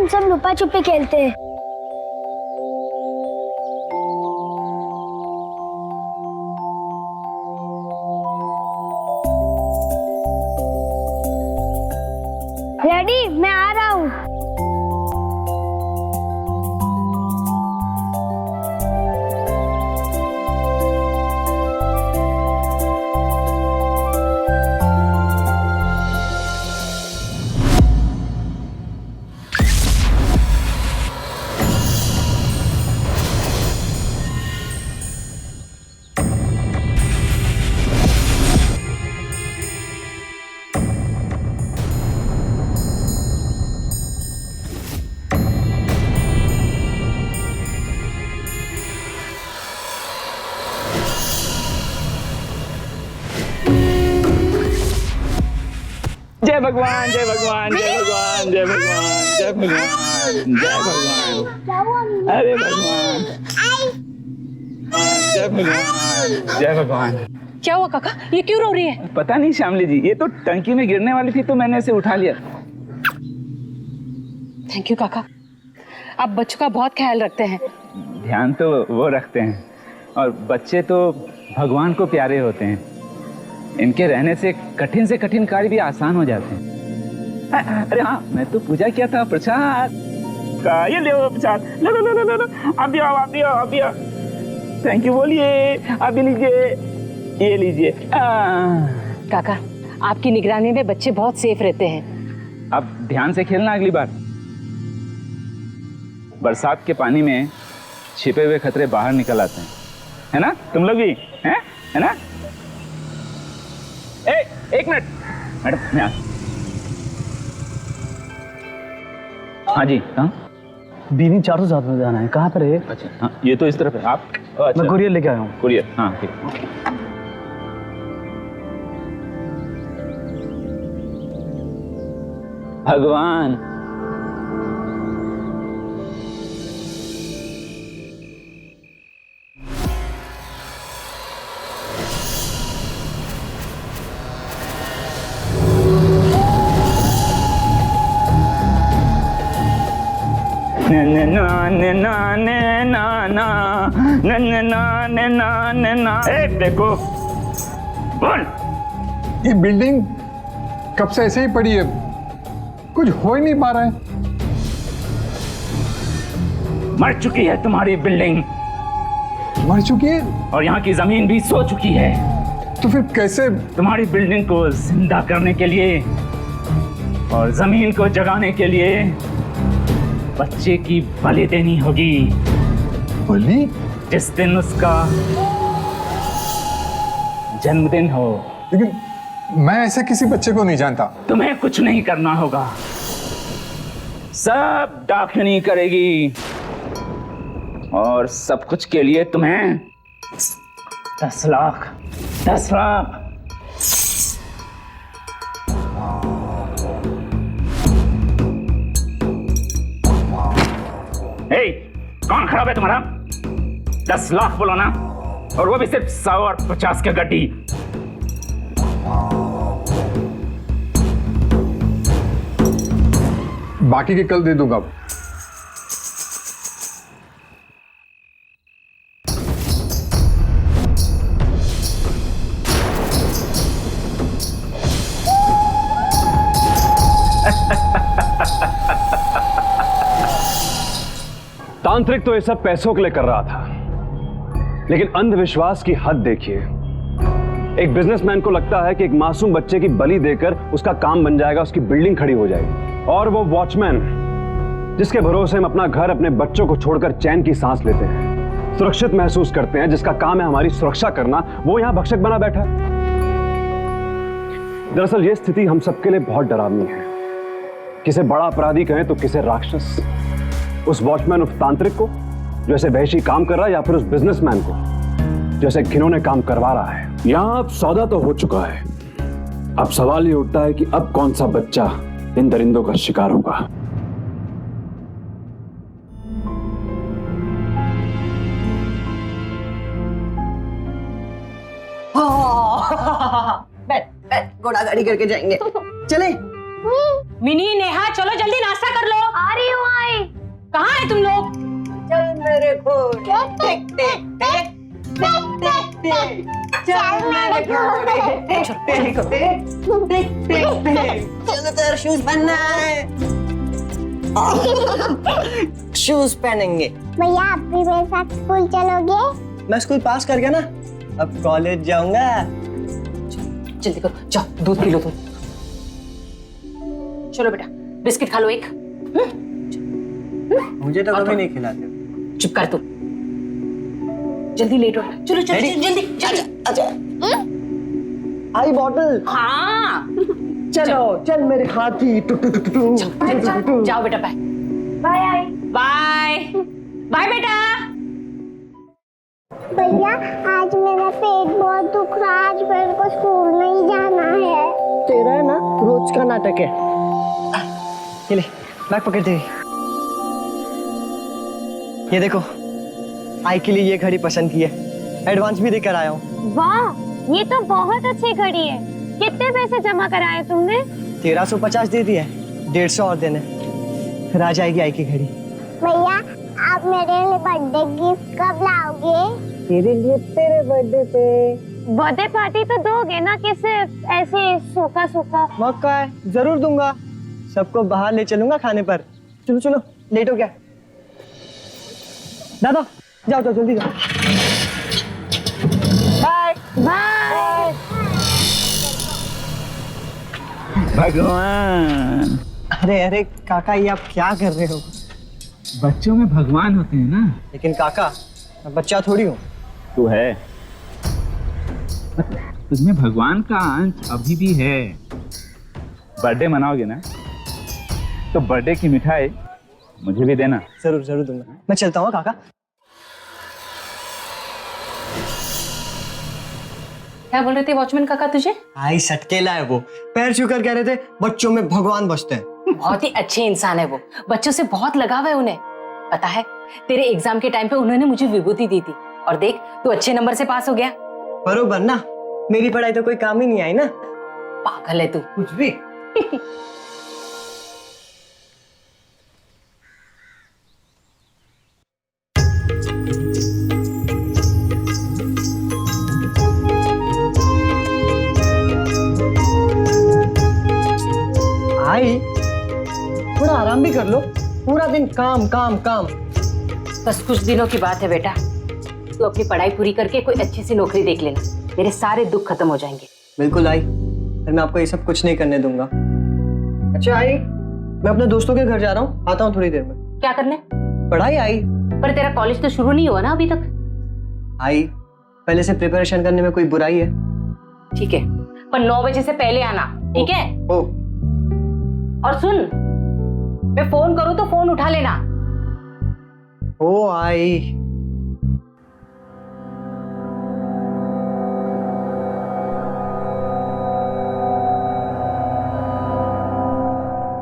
हम सब लुपा छुपी खेलते हैं। डैडी मैं आ रहा हूँ। जय भगवान जय भगवान जय भगवान जय भगवान जय भगवान जय भगवान। अरे भगवान जय भगवान जय भगवान। क्या हुआ काका, ये क्यों रो रही है? पता नहीं श्यामली जी, ये तो टंकी में गिरने वाली थी तो मैंने इसे उठा लिया। थैंक यू काका, आप बच्चों का बहुत ख्याल रखते हैं। ध्यान तो वो रखते हैं, और बच्चे तो भगवान को प्यारे होते हैं। इनके रहने से कठिन कार्य भी आसान हो जाते हैं। अरे हाँ, मैं तो पूजा किया था। प्रसाद ये ले प्रसाद, लो लो लो लो लो, आप भी आओ, आप भी आओ, आप भी आओ। थैंक यू बोलिए, आप भी लीजिए, ये लीजिए। काका, आपकी निगरानी में बच्चे बहुत सेफ रहते हैं। अब ध्यान से खेलना अगली बार। बरसात के पानी में छिपे हुए खतरे बाहर निकल आते हैं, है ना? तुम लोग भी हैं, है ना? एक मिनट मैडम, मैं आ। हाँ जी, हाँ बीनी 407 में जाना है। कहाँ पर है? अच्छा हाँ, ये तो इस तरफ है। आप? अच्छा, मैं कुरियर लेके आया हूँ। कुरियर, हाँ ठीक। भगवान देखो बोल। ये बिल्डिंग कब से ऐसे ही पड़ी है, कुछ हो ही नहीं पा रहा है। मर चुकी है तुम्हारी बिल्डिंग, मर चुकी है और यहाँ की जमीन भी सो चुकी है। तो फिर कैसे? तुम्हारी बिल्डिंग को जिंदा करने के लिए और जमीन को जगाने के लिए बच्चे की बलि देनी होगी। बलि? जिस दिन उसका जन्मदिन हो। लेकिन मैं ऐसे किसी बच्चे को नहीं जानता। तुम्हें कुछ नहीं करना होगा, सब डाकिनी करेगी, और सब कुछ के लिए तुम्हें 10 लाख 10 लाख। कौन खराब है तुम्हारा? 10 लाख बोलो ना, और वो भी सिर्फ 100 और 50 के गड्डी। बाकी के कल दे दूंगा। तांत्रिक तो ये सब पैसों के लिए कर रहा था, लेकिन अंधविश्वास की हद देखिए। एक बिजनेसमैन को लगता है कि एक मासूम बच्चे की बलि देकर उसका काम बन जाएगा, उसकी बिल्डिंग खड़ी हो जाएगी, और वो वॉचमैन जिसके भरोसे हम अपना घर, अपने बच्चों को छोड़कर चैन की सांस लेते हैं, सुरक्षित महसूस करते हैं, जिसका काम है हमारी सुरक्षा करना, वो यहां भक्षक बना बैठा है। दरअसल ये स्थिति हम सबके लिए बहुत डरावनी है। किसे बड़ा अपराधी कहें तो किसे राक्षस। उस वॉचमैन उस तांत्रिक को जो ऐसे वहशी काम कर रहा है, या फिर उस बिजनेसमैन को जो ऐसे घिनौने काम करवा रहा है। यहां अब सौदा तो हो चुका है, अब सवाल ये उठता है कि अब कौन सा बच्चा इन दरिंदों का शिकार होगा। बैठ बैठ, घोड़ा गाड़ी करके जाएंगे। चले मिनी, नेहा, चलो जल्दी नाश्ता कर लो। आ रही हूँ कहाँ है तुम लोग? चल मेरे घोड़े टिक टिक टिक टिक टिक टिक चल मेरे घोड़े टिक टिक टिक टिक टिक टिक चलो तेरा शूज पहनना है। शूज पहनेंगे। भैया आप भी मेरे साथ स्कूल चलोगे? मैं स्कूल पास कर गया ना, अब कॉलेज जाऊंगा। जल्दी करो, जाओ दूध पी लो तुम। चलो बेटा बिस्किट खा लो एक। मुझे तो कभी नहीं खिलाते। चुप कर तू, जल्दी लेट हो रहा है। चलो चलो जल्दी जल्दी। अच्छा आई बॉटल। हाँ चलो चल मेरे हाथी टू टू टू टू। जाओ बेटा बाय बाय बाय बाय बेटा। भैया आज मेरा पेट बहुत दुख रहा है, आज मेरे को स्कूल नहीं जाना है। तेरा है ना रोज का नाटक है। ये ले बैग पकड़ दे। ये देखो आई के लिए ये घड़ी पसंद की है, एडवांस भी देकर आया हूँ। वाह ये तो बहुत अच्छी घड़ी है। कितने पैसे जमा कराए तुमने? 1350 दे दिए, 150 और देने, फिर आ जाएगी आई की घड़ी। भैया आप मेरे लिए बर्थडे गिफ्ट कब लाओगे? तेरे लिए तेरे बर्थडे पे। बर्थडे पार्टी तो दोगे ना कि सिर्फ ऐसे सूखा सूखा? मौका है जरूर दूंगा, सबको बाहर ले चलूंगा खाने पर। चलो चलो लेट हो गया। दादा जाओ जाओ जल्दी जाओ। Bye bye. भगवान, अरे अरे काका ये आप क्या कर रहे हो? बच्चों में भगवान होते हैं ना। लेकिन काका मैं बच्चा थोड़ी हूँ। तू है, तुझमें भगवान का अंश अभी भी है। बर्थडे मनाओगे ना तो बर्थडे की मिठाई मुझे भी देना। जरूर जरूर दूंगा। मैं चलता हूँ काका। क्या बोल रहे थे वॉचमैन काका तुझे? आई सटकेला है वो, पैर छूकर कह रहे थे बच्चों में भगवान बसते हैं। बहुत ही अच्छे इंसान है वो, बच्चों से बहुत लगाव है उन्हें। पता है तेरे एग्जाम के टाइम पे उन्होंने मुझे विभूति दी थी और देख तू अच्छे नंबर से पास हो गया। बरोबर ना, मेरी पढ़ाई तो कोई काम ही नहीं आई ना। पागल है तू कुछ भी। आई थोड़ा आराम भी कर लो, पूरा दिन काम काम काम। बस कुछ दिनों की बात है बेटा, तू अपनी पढ़ाई पूरी करके कोई अच्छी सी नौकरी देख लेना, मेरे सारे दुख खत्म हो जाएंगे। बिल्कुल आई, फिर मैं आपको ये सब कुछ नहीं करने दूंगा। अच्छा आई, मैं अपने दोस्तों के घर जा रहा हूँ, आता हूँ थोड़ी देर में। क्या करने? पढ़ाई आई। पर तेरा कॉलेज तो शुरू नहीं हुआ ना अभी तक। आई पहले से प्रिपरेशन करने में कोई बुराई है? ठीक है, पर 9 बजे से पहले आना, ठीक है? ओ और सुन, मैं फोन करूँ तो फोन उठा लेना। ओ आई।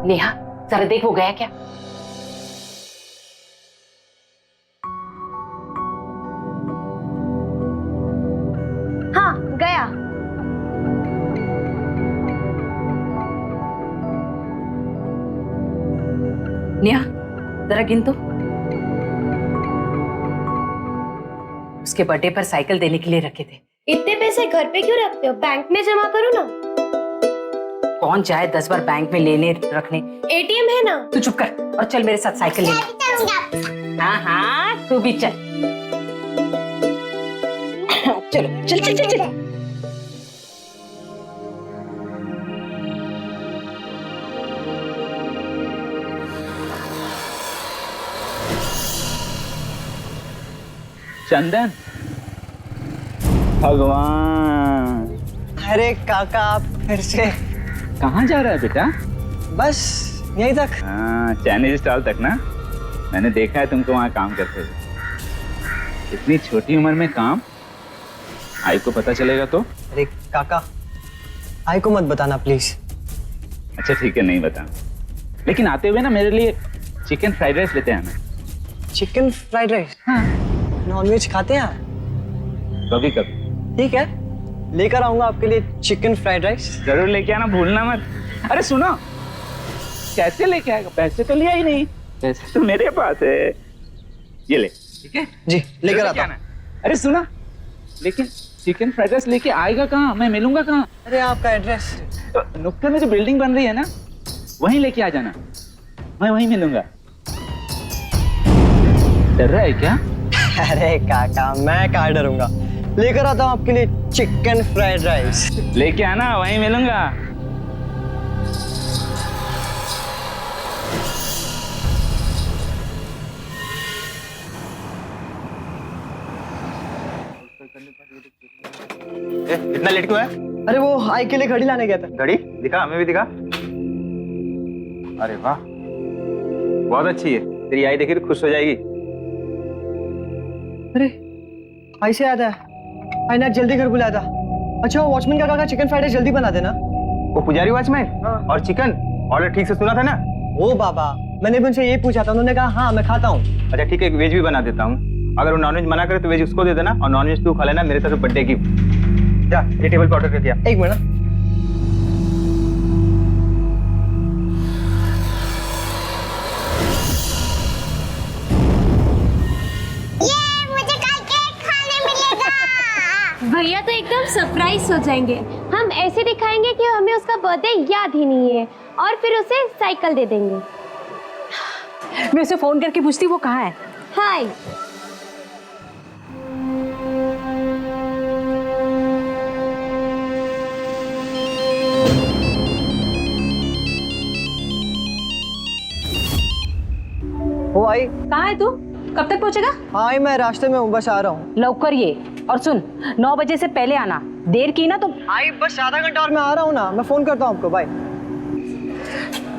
नेहा जरा देख वो गया क्या? हाँ गया। नेहा जरा गिन तो। उसके बर्थडे पर साइकिल देने के लिए रखे थे। इतने पैसे घर पे क्यों रखते हो? बैंक में जमा करो ना। कौन चाहे 10 बार बैंक में लेने रखने। एटीएम है ना। तू चुप कर और चल मेरे साथ साइकिल लेने। हाँ हाँ तू भी चल। चलो चल चल चल चल। चंदन, भगवान। अरे काका आप फिर से कहाँ जा रहा है बेटा? बस यहीं तक। हाँ, चाइनीज स्टॉल तक ना। मैंने देखा है तुमको वहाँ काम करते हुए। इतनी छोटी उम्र में काम, आई को पता चलेगा तो? अरे काका आई को मत बताना प्लीज। अच्छा ठीक है, नहीं बता। लेकिन आते हुए ना मेरे लिए चिकन फ्राइड राइस लेते आना। Chicken fried rice? हाँ। नॉनवेज खाते हैं? कभी कभी। ठीक है, लेकर आऊंगा आपके लिए चिकन फ्राइड राइस। जरूर लेके आना, भूलना मत। अरे सुनो, कैसे लेके आएगा? पैसे तो लिया ही नहीं। पैसे तो मेरे पास है, ये ले। ठीक है जी लेकर आता हूँ। अरे सुना, लेकिन चिकन फ्राइड राइस लेके आएगा कहाँ? मैं मिलूंगा कहाँ? अरे आपका एड्रेस? तो नुक्कड़ में जो बिल्डिंग बन रही है ना, वहीं लेके आ जाना, मैं वहीं मिलूंगा। डर रहा है क्या? अरे काका मैं कहाँ डरूंगा, लेकर आता हूँ आपके लिए चिकन फ्राइड राइस। लेके आना, वहीं मिलूंगा। इतना लेट क्यों है? अरे वो आई के लिए घड़ी लाने गया था। घड़ी दिखा, हमें भी दिखा। अरे वाह, बहुत अच्छी है। तेरी आई देखी तो खुश हो जाएगी। अरे आई से याद है, आई ने जल्दी घर बुलाया था। अच्छा वो वॉचमैन का कहा चिकन फ्राइड राइस जल्दी बना देना। वो पुजारी वॉचमैन? और चिकन ऑर्डर ठीक से सुना था ना? ओ बाबा, मैंने भी उनसे यही पूछा था, उन्होंने कहा हाँ मैं खाता हूँ। अच्छा ठीक है, वेज भी बना देता हूँ। अगर वो नॉनवेज मना करे तो वेज उसको दे देना, और नॉनवेज तू खा लेना मेरे तरफ बर्थडे की। जा ये टेबल पे ऑर्डर कर दिया। एक मिनट। ये मुझे कल केक खाने मिलेगा। भैया तो एकदम सरप्राइज हो जाएंगे। हम ऐसे दिखाएंगे कि हमें उसका बर्थडे याद ही नहीं है, और फिर उसे साइकिल दे देंगे। मैं उसे फोन करके पूछती वो कहाँ है। हाय। वो आई? कहाँ है तू? कब तक पहुँचेगा? आई मैं रास्ते में हूँ, बस आ रहा हूँ। लौकर ये, और सुन 9 बजे से पहले आना, देर की ना तो। आई बस आधा घंटा और मैं आ रहा हूँ ना, मैं फोन करता हूँ आपको। बाय।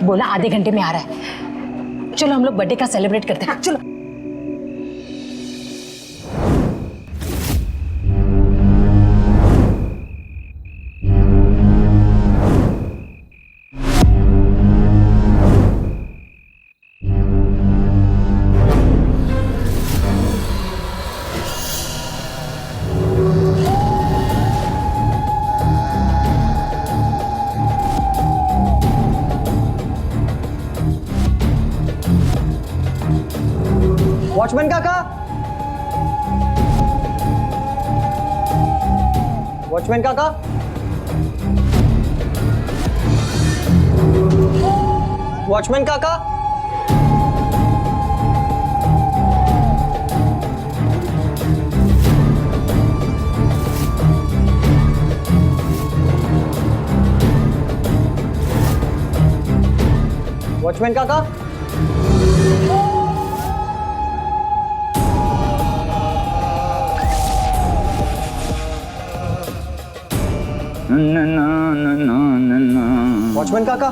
बोला आधे घंटे में आ रहा है। चलो हम लोग बर्थडे का सेलिब्रेट करते हैं। चलो। वॉचमैन काका, वॉचमैन काका, वॉचमैन काका, वॉचमैन काका। वॉचमैन काका,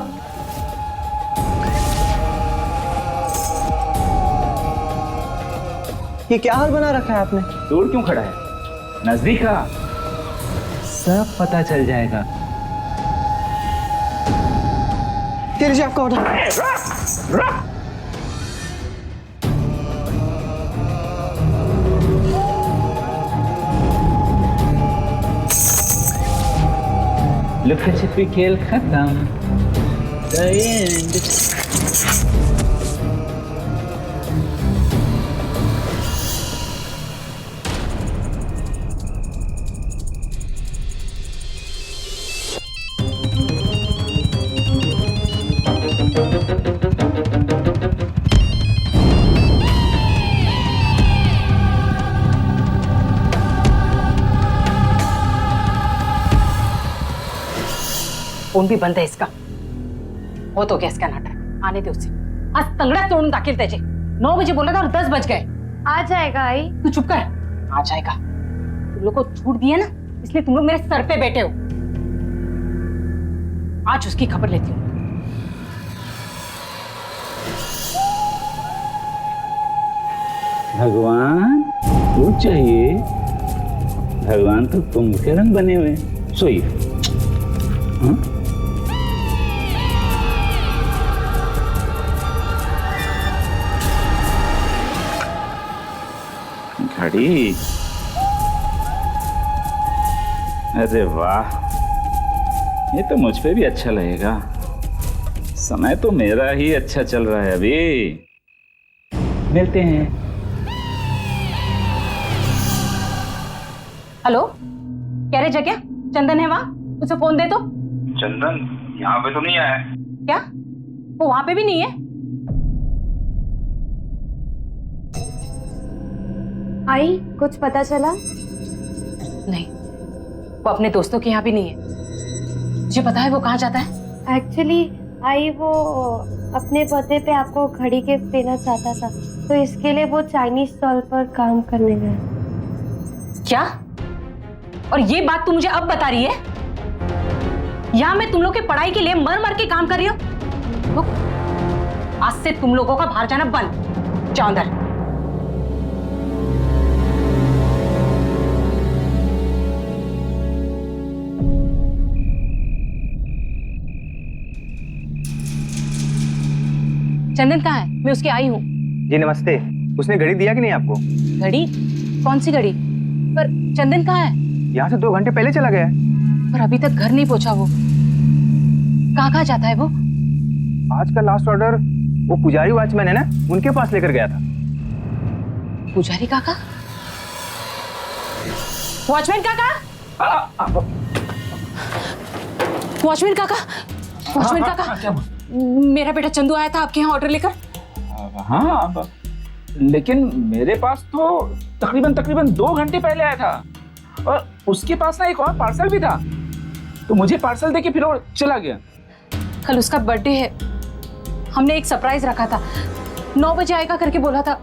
ये क्या हाल बना रखा है आपने? दूर क्यों खड़ा है? नजदीक आ, सब पता चल जाएगा। ये लीजिए आपका ऑर्डर। लुका छिपी खेल खत्म। The end. फोन भी बंद है इसका। हो तो गया इसका नाटक, आने दे उसे। आज तंगड़ा तोड़ून दाखिल त्याचे। 9 बजे बोला था और 10 बज गए। आ जाएगा आई। तू चुप कर। आ जाएगा। तुम लोग को छूट दिया ना, इसलिए तुम लोग मेरे सर पे बैठे हो। आज उसकी खबर लेती हूँ। भगवान वो चाहिए, भगवान तो कुंभ के रंग बने हुए हैं। सोइए। हाँ? घड़ी, अरे वाह, ये तो मुझ पे भी अच्छा लगेगा। समय तो मेरा ही अच्छा चल रहा है अभी। मिलते हैं। हेलो, कह रहे जगह चंदन है वहाँ, उसे फोन दे दो। चंदन यहाँ पे तो नहीं आया है। क्या वो वहां पे भी नहीं है? आई कुछ पता चला? नहीं, वो अपने दोस्तों के यहाँ भी नहीं है। मुझे पता है वो कहाँ जाता है। एक्चुअली आई वो अपने बर्थडे पे आपको घड़ी गिफ्ट देना चाहता था, तो इसके लिए वो चाइनीज स्टॉल पर काम करने गया। क्या? और ये बात तू मुझे अब बता रही है? यहाँ मैं तुम लोग के पढ़ाई के लिए मर मर के काम कर रही हूँ। आज से तुम लोगों का बाहर जाना बंद। जाओ अंदर। चंदन कहाँ है? मैं उसकी आई हूँ। जी नमस्ते। उसने घड़ी दिया कि नहीं आपको? घड़ी? कौन सी घड़ी? पर चंदन कहाँ है? यहाँ से 2 घंटे पहले चला गया है। पर अभी तक घर नहीं पहुंचा वो। कहाँ जाता है वो? आज का लास्ट ऑर्डर वो पुजारी वॉचमैन है ना, उनके पास लेकर गया था। पुजारी काका? वॉचमैन काका? वॉचमैन काका? वॉचमैन काका, मेरा बेटा चंदू आया था आपके यहाँ ऑर्डर लेकर। हाँ, लेकिन मेरे पास तो तकरीबन 2 घंटे पहले आया था, और उसके पास ना एक और पार्सल भी था, तो मुझे पार्सल देके फिर वो चला गया। कल उसका बर्थडे है, हमने एक सरप्राइज रखा था, 9 बजे आएगा करके बोला था,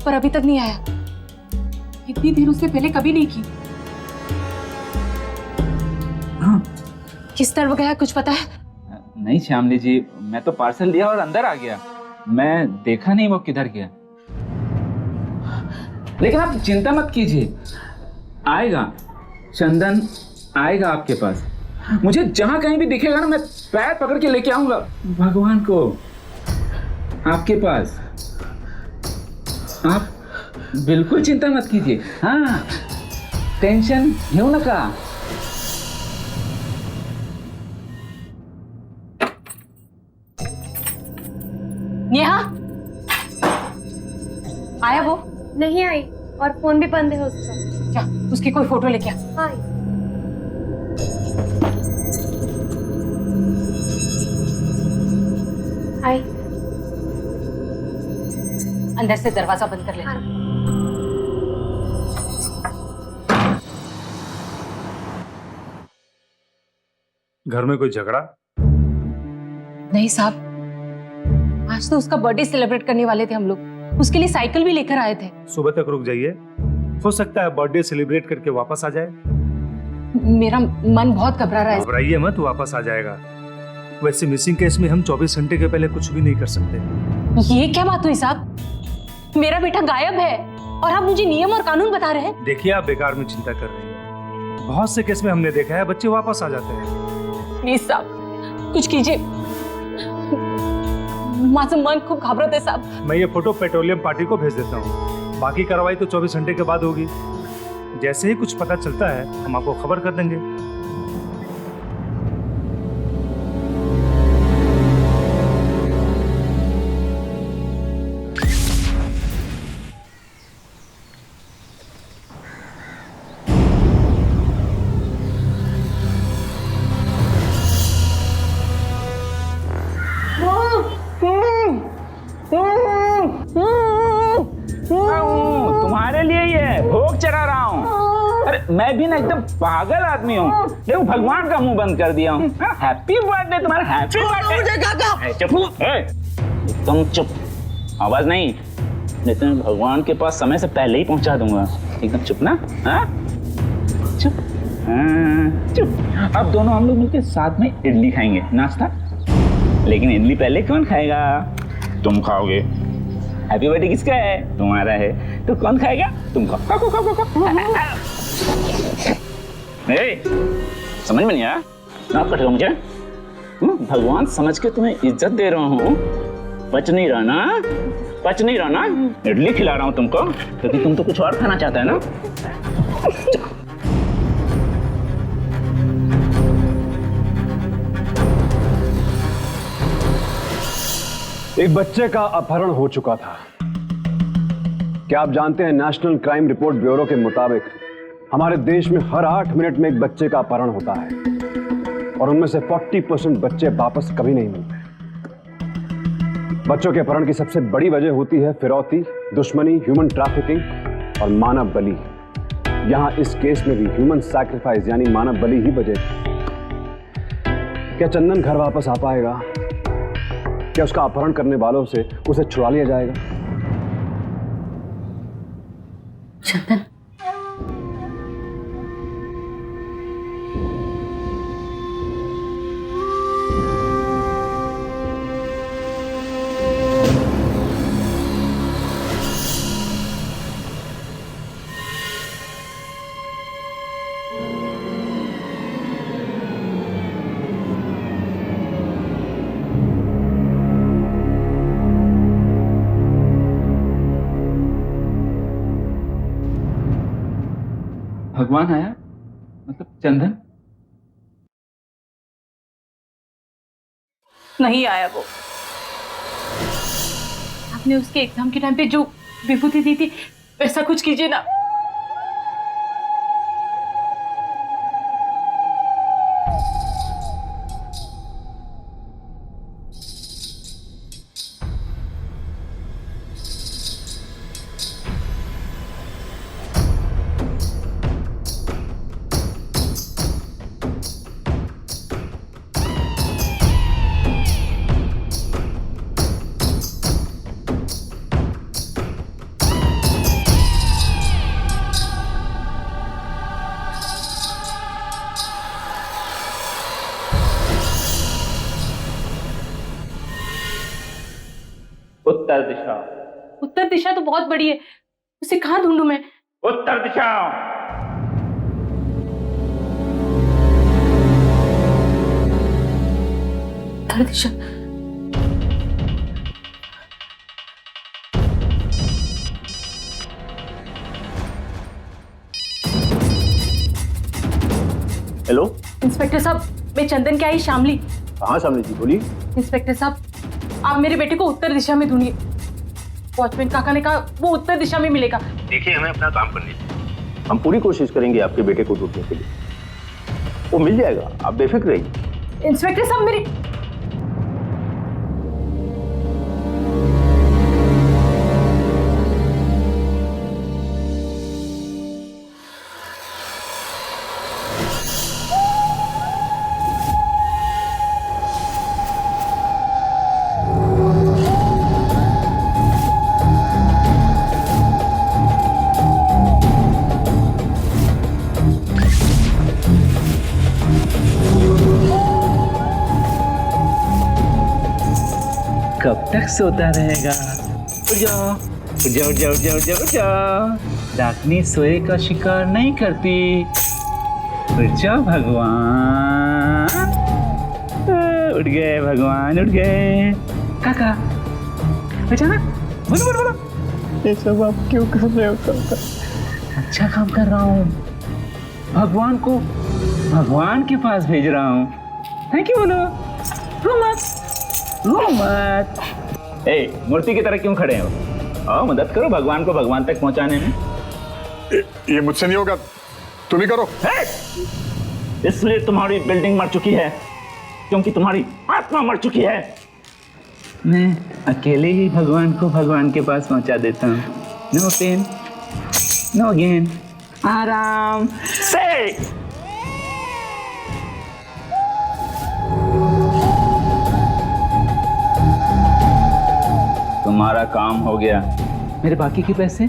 पर अभी तक नहीं आया। इतनी देर उससे पहले कभी नहीं की। हाँ। किस तरफ गया कुछ पता है? नहीं श्यामली जी, मैं तो पार्सल लिया और अंदर आ गया, मैं देखा नहीं वो किधर गया। लेकिन आप चिंता मत कीजिए, आएगा चंदन, आएगा आपके पास। मुझे जहां कहीं भी दिखेगा ना, मैं पैर पकड़ के लेके आऊंगा भगवान को आपके पास। आप बिल्कुल चिंता मत कीजिए। हाँ, टेंशन घेऊ नका। नेहा, आया वो? नहीं आई, और फोन भी बंद है उसका। जा उसकी कोई फोटो लेके आ। हाँ। आई। अंदर से दरवाजा बंद कर लेना। घर में कोई झगड़ा? नहीं साहब, आज तो उसका बर्थडे सेलिब्रेट करने वाले थे हम लोग, उसके लिए साइकिल भी लेकर आए थे। सुबह तक रुक जाइए, हो सकता है बर्थडे सेलिब्रेट करके वापस आ जाए। मेरा मन बहुत घबरा रहा है। घबराइए मत, वापस आ जाएगा। वैसे मिसिंग केस में हम 24 घंटे के पहले कुछ भी नहीं कर सकते। ये क्या बात हुई साहब? मेरा बेटा गायब है और आप मुझे नियम और कानून बता रहे हैं। देखिए, आप बेकार में चिंता कर रही हैं। बहुत से केस में हमने देखा है बच्चे वापस आ जाते हैं। प्लीज साहब कुछ कीजिए, मासूम मन खूब घबराते है साहब। मैं ये फोटो पेट्रोलियम पार्टी को भेज देता हूँ, बाकी कार्रवाई तो 24 घंटे के बाद होगी। जैसे ही कुछ पता चलता है हम आपको खबर कर देंगे। तुम्हारे लिए ये भोग चढ़ा रहा हूँ। अरे मैं भी ना एकदम पागल आदमी हूँ, देखो भगवान का मुंह बंद कर दिया हूँ। हैप्पी बर्थडे तुम्हारा, हैप्पी बर्थडे। चुप, एकदम चुप, आवाज नहीं, नहीं तो मैं भगवान के पास समय से पहले ही पहुंचा दूंगा। एकदम चुप ना। हाँ चुप, चुप। अब दोनों हम लोग मिलकर साथ में इडली खाएंगे, नाश्ता। लेकिन इडली पहले कौन खाएगा? तुम खाओगे। हैप्पी बर्थडे किसका है? तुम्हारा है, तो कौन खाएगा? तुम खाओ। समझ में नहीं आया? आप कटेगा मुझे? भगवान समझ के तुम्हें इज्जत दे रहा हूँ। पच नहीं रहा ना? इडली खिला रहा हूँ तुमको, क्योंकि तुम तो कुछ और खाना चाहता है ना। एक बच्चे का अपहरण हो चुका था। क्या आप जानते हैं नेशनल क्राइम रिपोर्ट ब्यूरो के मुताबिक हमारे देश में हर 8 मिनट में एक बच्चे का अपहरण होता है और उनमें से 40% बच्चे वापस कभी नहीं मिलते। बच्चों के अपहरण की सबसे बड़ी वजह होती है फिरौती, दुश्मनी, ह्यूमन ट्रैफिकिंग और मानव बलि। यहां इस केस में भी ह्यूमन सैक्रिफाइस यानी मानव बलि ही वजह थी। क्या चंदन घर वापस आ पाएगा? क्या उसका अपहरण करने वालों से उसे छुड़ा लिया जाएगा? चंदन, भगवान आया? मतलब चंदन? नहीं आया वो। आपने उसके एग्जाम के टाइम पे जो विभूति दी थी वैसा कुछ कीजिए ना। उत्तर दिशा। उत्तर दिशा तो बहुत बड़ी है, उसे कहाँ ढूंढूं मैं? उत्तर दिशा। उत्तर दिशा। हेलो, इंस्पेक्टर साहब, मैं चंदन की आई शामली। हाँ शामली जी बोलिए। इंस्पेक्टर साहब, आप मेरे बेटे को उत्तर दिशा में ढूंढिए। वॉचमैन काका ने कहा वो उत्तर दिशा में मिलेगा। देखिए, हमें अपना काम करने दीजिए। हम पूरी कोशिश करेंगे आपके बेटे को ढूंढने के लिए। वो मिल जाएगा, आप बेफिक्र रहिए। इंस्पेक्टर साहब, मेरी कब तक सोता रहेगा? उठ जाओ, उठ जाओ, उठ जाओ, उठ जाओ, उठ जाओ, उठ जाओ। डाकनी सोए का शिकार नहीं करती। उठ जाओ भगवान। उठ गए भगवान, उठ गए। काका पहचाना? बोलो बोलो बोलो। ये सब आप क्यों कर रहे हो काका? अच्छा काम कर रहा हूँ। भगवान को भगवान के पास भेज रहा हूँ। थैंक यू बोलो। रो मत, रो मत। ए, मूर्ति की तरह क्यों खड़े हो? आओ मदद करो भगवान को भगवान तक पहुंचाने में। ये मुझसे नहीं होगा, तुम ही करो। इसलिए तुम्हारी बिल्डिंग मर चुकी है, क्योंकि तुम्हारी आत्मा मर चुकी है। मैं अकेले ही भगवान को भगवान के पास पहुंचा देता हूँ। नो पेन, नो गेन, आराम से। तुम्हारा काम हो गया। मेरे बाकी के पैसे?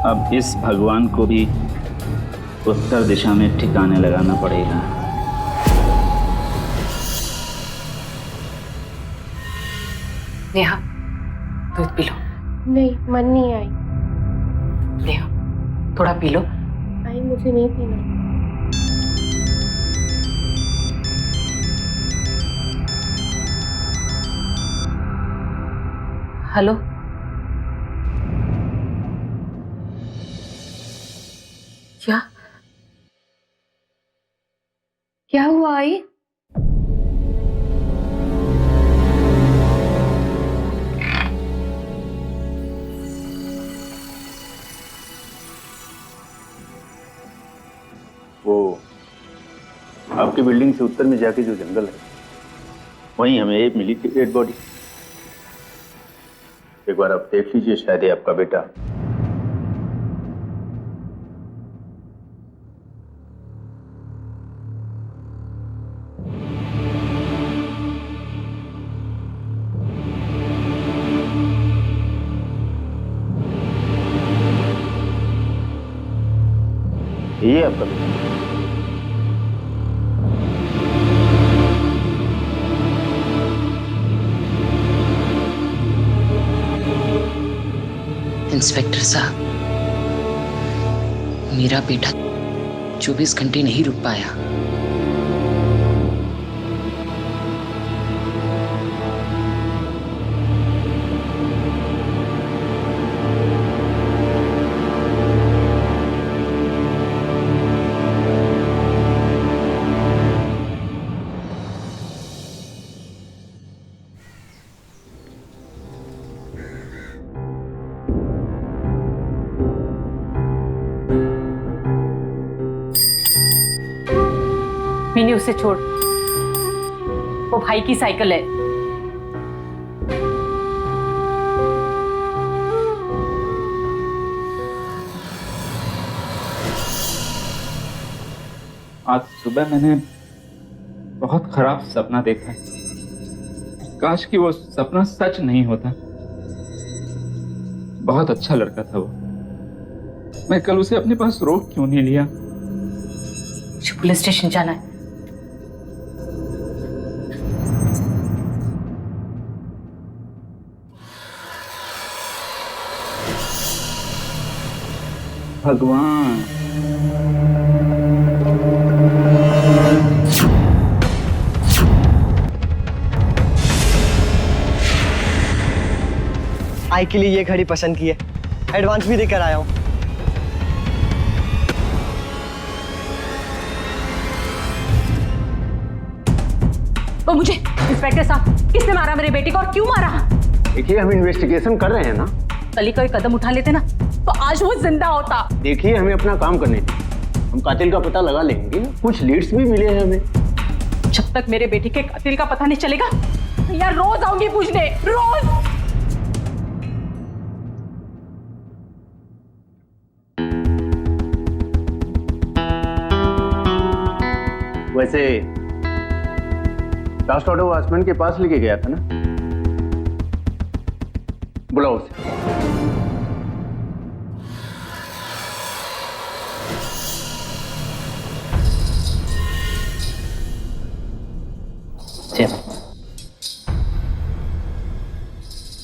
अब इस भगवान को भी उत्तर दिशा में ठिकाने लगाना पड़ेगा। नेहा, दूध पी लो। नहीं, मन नहीं आई। नेहा, थोड़ा पी लो। आई, मुझे नहीं पीना। हेलो, क्या? क्या हुआ आई? वो आपकी बिल्डिंग से उत्तर में जाके जो जंगल है वहीं हमें एक मिली थी डेड बॉडी। एक बार आप देख लीजिए, शायद ये आपका बेटा। ये आपका बेटा। इंस्पेक्टर साहब, मेरा बेटा 24 घंटे नहीं रुक पाया। मैंने उसे छोड़, वो भाई की साइकिल है। आज सुबह मैंने बहुत खराब सपना देखा है। काश कि वो सपना सच नहीं होता। बहुत अच्छा लड़का था वो। मैं कल उसे अपने पास रोक क्यों नहीं लिया? मुझे पुलिस स्टेशन जाना है। भगवान, आई के लिए ये घड़ी पसंद की है, एडवांस भी देकर आया हूँ। वो मुझे इंस्पेक्टर साहब, किसने मारा मेरे बेटे को और क्यों मारा? देखिए, हम इन्वेस्टिगेशन कर रहे हैं ना। कल ही कोई कदम उठा लेते ना तो आज वो जिंदा होता। देखिए, हमें अपना काम करने दीजिए। हम कातिल का पता लगा लेंगे। कुछ लीड्स भी मिले हैं हमें। जब तक मेरे बेटे के कातिल का पता नहीं चलेगा, यार रोज आऊंगी पूछने, रोज। वैसे लास्ट ऑर्डर वॉचमैन के पास लेके गया था ना, बुलाओ उसे।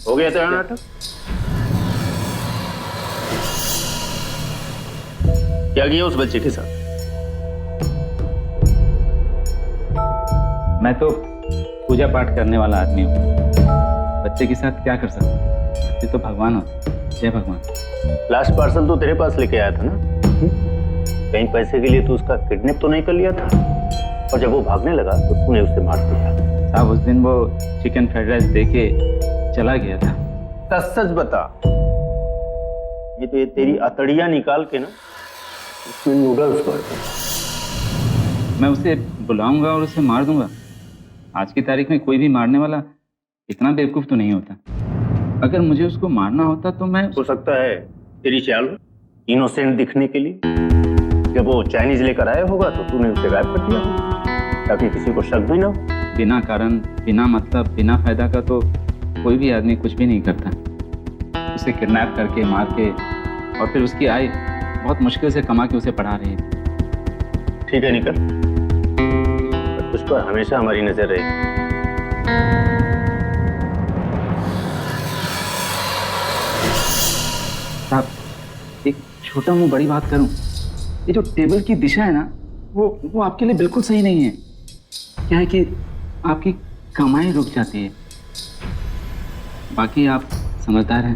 हो गया तेरा नाटक? क्या किया उस बच्चे के साथ? मैं तो पूजा पाठ करने वाला आदमी हूँ। बच्चे के साथ क्या कर सकता हूँ? ये तो भगवान होते। जय भगवान। लास्ट पार्सल तो तेरे पास लेके आया था ना? कहीं पैसे के लिए तो उसका किडनैप तो नहीं कर लिया था? और जब वो भागने लगा तो तूने उसे मार दिया। साहब, उस दिन वो चिकन फ्राइड राइस दे के चला गया था। सच सच बता। ये तो ये तेरी अतड़ियां निकाल के ना उसमें नूडल्स कर दे। मैं उसे बुलाऊंगा और उसे मार दूंगा। आज की तारीख में कोई भी मारने वाला इतना बेवकूफ तो नहीं होता। अगर मुझे उसको मारना होता तो मैं... हो सकता है तेरी चाल इनोसेंट दिखने के लिए जब वो चाइनीज लेकर आया होगा तो तूने उसे गायब कर दिया होगा, ताकि किसी को शक भी ना हो। बिना कारण, बिना मतलब, बिना फायदा का तो कोई भी आदमी कुछ भी नहीं करता। उसे किडनैप करके, मार के और फिर उसकी आय बहुत मुश्किल से कमा के उसे पढ़ा रही है। ठीक है, निकल। पर तुझ पर हमेशा हमारी नजर रहेगी। साहब, एक छोटा मुंह बड़ी बात करूं। ये जो टेबल की दिशा है ना, वो आपके लिए बिल्कुल सही नहीं है। क्या है कि आपकी कमाई रुक जाती है। बाकी आप समझदार हैं।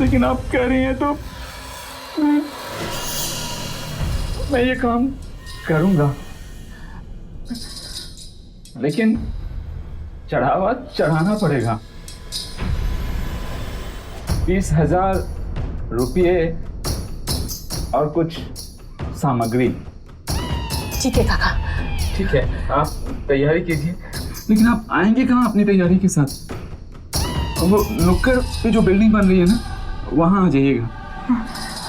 लेकिन आप कह रही हैं तो मैं ये काम करूंगा, लेकिन चढ़ावा चढ़ाना पड़ेगा। 20,000 रुपये और कुछ सामग्री। ठीक है काका। ठीक है, आप तैयारी कीजिए, लेकिन आप आएंगे कहाँ अपनी तैयारी के साथ? वो नुक्कड़ पे जो बिल्डिंग बन रही है ना, वहाँ आ जाइएगा।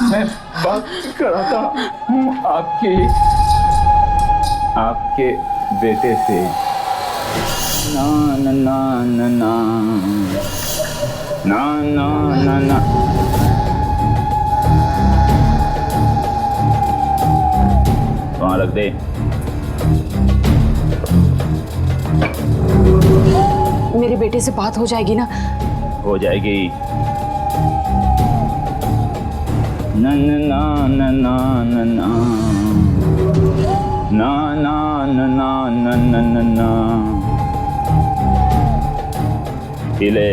मैं बात कराता हूँ आपके बेटे से। ना ना ना ना ना ना ना ना ना। वहाँ रख दे। मेरे बेटे से बात हो जाएगी ना? हो जाएगी। ना ना ना ना ना ना ना ना ना ना ना ना ना ना। पी ले,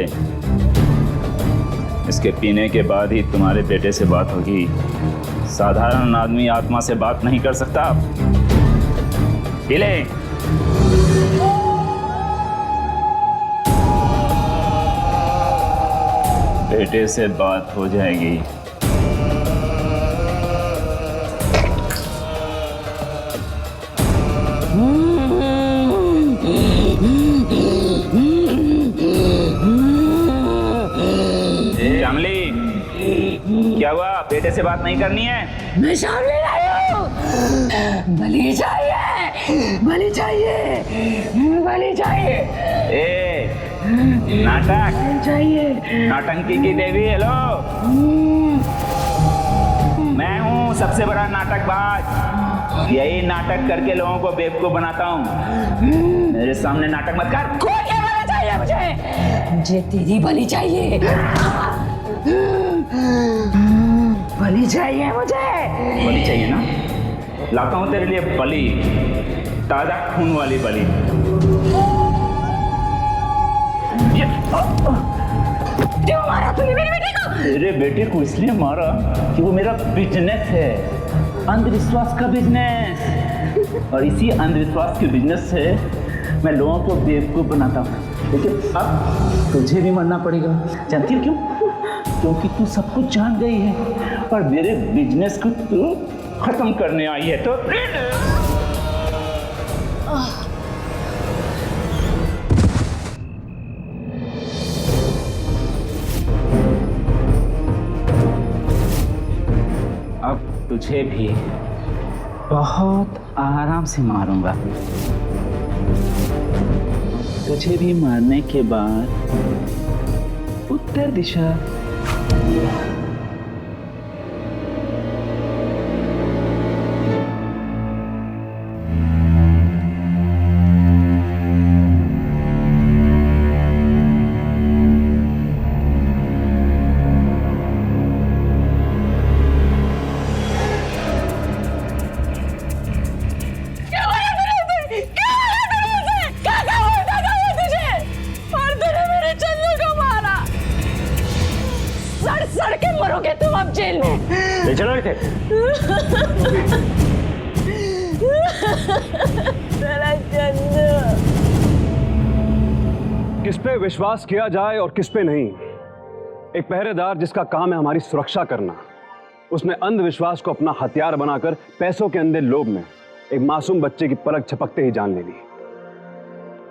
इसके पीने के बाद ही तुम्हारे बेटे से बात होगी। साधारण आदमी आत्मा से बात नहीं कर सकता। पी ले। बेटे से बात हो जाएगी। श्यामली, क्या हुआ? बेटे से बात नहीं करनी है? मैं शामिल आई हूँ। बलि चाहिए, बलि चाहिए, बलि चाहिए। ए, नाटक चाहिए। नाटंकी की देवी। हेलो, मैं हूँ सबसे बड़ा नाटकबाज। यही नाटक करके लोगों को बेवकूफ बनाता हूँ। मेरे सामने नाटक मत कर। कोई क्या बलि चाहिए मुझे? मुझे तेरी बलि चाहिए। बलि चाहिए मुझे। बलि चाहिए ना? लाता हूँ तेरे लिए बलि, ताजा खून वाली बलि। क्यों मारा तूने मेरे बेटे को? तेरे बेटे को इसलिए मारा कि वो मेरा बिजनेस है, अंधविश्वास का बिजनेस। और इसी अंधविश्वास के बिजनेस से मैं लोगों को बेवकूफ बनाता हूँ। लेकिन अब तुझे भी मरना पड़ेगा। जानती हो क्यों? क्योंकि तू सब कुछ जान गई है और मेरे बिजनेस को तू खत्म करने आई है। तो अब तुझे भी बहुत आराम से मारूंगा। तुझे भी मारने के बाद उत्तर दिशा। मरोगे तुम अब जेल में। ले चलो इसे। किस पे विश्वास किया जाए और किस पे नहीं? एक पहरेदार जिसका काम है हमारी सुरक्षा करना, उसने अंधविश्वास को अपना हथियार बनाकर पैसों के अंधे लोभ में एक मासूम बच्चे की पलक झपकते ही जान ले ली।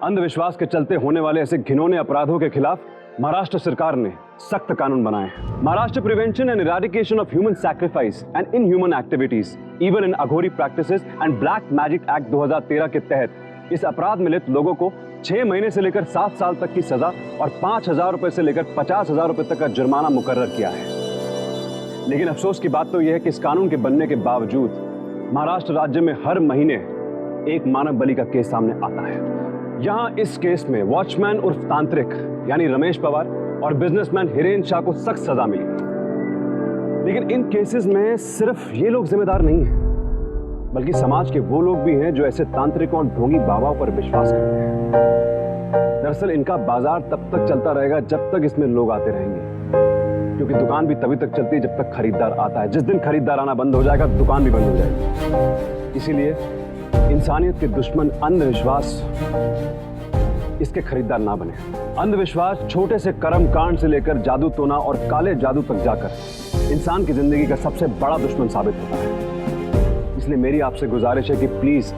अंधविश्वास के चलते होने वाले ऐसे घिनौने अपराधों के खिलाफ महाराष्ट्र सरकार ने सख्त कानून बनाए। Maharashtra prevention and eradication of human sacrifice and inhuman activities even in Aghori practices and black magic act 2013 के तहत इस अपराध में लिप्त लोगों को 6 महीने से लेकर 7 साल तक की सजा और 5,000 रुपए से लेकर 50,000 रुपए तक का जुर्माना मुकर्रर किया है। लेकिन अफसोस की बात तो यह है कि इस कानून के बनने के बावजूद महाराष्ट्र राज्य में हर महीने एक मानव बलि का केस सामने आता है। यहाँ इस केस में वॉचमैन उर्फ तांत्रिक यानी रमेश पवार और बिजनेसमैन हिरेन शाह को सख्त सजा मिली। लेकिन इन केसेस में सिर्फ ये लोग जिम्मेदार नहीं हैं, बल्कि समाज के वो लोग भी हैं जो ऐसे तांत्रिकों और ढोंगी बाबाओं पर विश्वास करते हैं। दरअसल इनका बाजार तब तक चलता रहेगा जब तक इसमें लोग आते रहेंगे। क्योंकि दुकान भी तभी तक चलती है जब तक खरीदार आता है। जिस दिन खरीदार आना बंद हो जाएगा दुकान भी बंद हो जाएगी। इसीलिए इंसानियत के दुश्मन अंधविश्वास इसके खरीदार ना बने। अंधविश्वास छोटे से कर्म कांड से लेकर जादू टोना और काले जादू तक जाकर इंसान की जिंदगी का सबसे बड़ा दुश्मन साबित होता है। इसलिए मेरी आपसे गुजारिश है कि प्लीज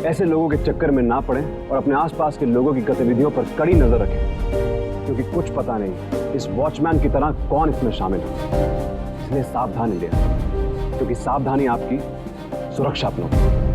ऐसे लोगों के चक्कर में ना पड़ें और अपने आसपास के लोगों की गतिविधियों पर कड़ी नजर रखें, क्योंकि कुछ पता नहीं इस वॉचमैन की तरह कौन इसमें शामिल हो। इसलिए सावधानी लें, क्योंकि सावधानी आपकी सुरक्षा अपनों।